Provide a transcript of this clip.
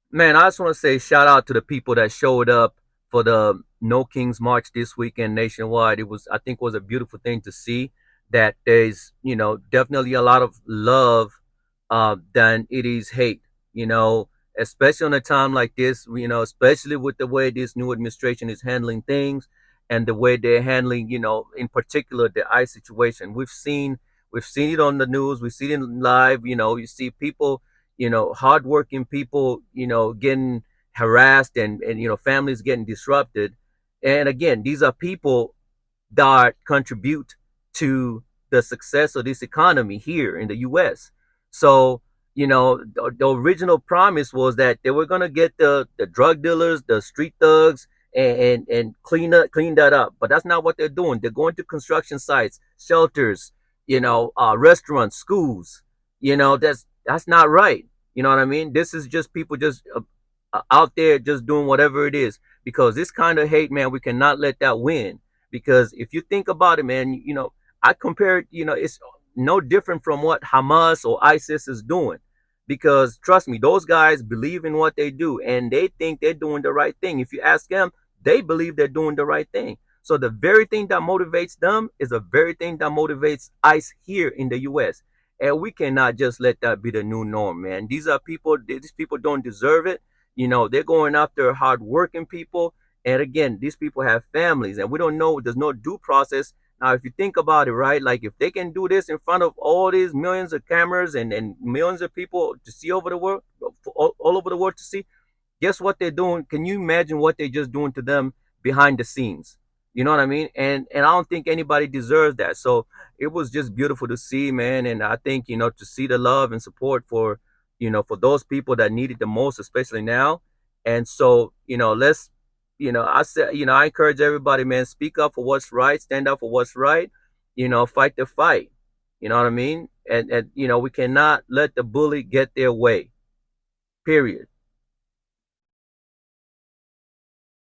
Man, I just want to say shout out to the people that showed up for the No Kings March this weekend nationwide. It was, I think, was a beautiful thing to see that there's, definitely a lot of love than it is hate. You know, especially on a time like this. Especially with the way this new administration is handling things and the way they're handling, in particular the ICE situation. We've seen it on the news. We've seen it live. You see people, hardworking people, getting harassed, and families getting disrupted. And again, these are people that contribute to the success of this economy here in the US. So, the original promise was that they were gonna get the drug dealers, the street thugs, and clean that up. But that's not what they're doing. They're going to construction sites, shelters, restaurants, schools. That's not right. You know what I mean? This is just people just out there just doing whatever it is, because this kind of hate, man, we cannot let that win. Because if you think about it, man, I compare it, it's no different from what Hamas or ISIS is doing. Because trust me, those guys believe in what they do and they think they're doing the right thing. If you ask them, they believe they're doing the right thing. So the very thing that motivates them is the very thing that motivates ICE here in the US. And we cannot just let that be the new norm, man. These people don't deserve it. They're going after hardworking people. And again, these people have families, and we don't know. There's no due process. Now, if you think about it, right, like if they can do this in front of all these millions of cameras and millions of people to see over the world, all over the world to see, guess what they're doing? Can you imagine what they're just doing to them behind the scenes? You know what I mean? And I don't think anybody deserves that. So it was just beautiful to see, man. And I think, to see the love and support for, for those people that need it the most, especially now. And so, let's, I said, I encourage everybody, man, speak up for what's right, stand up for what's right, fight the fight. You know what I mean? And we cannot let the bully get their way. Period.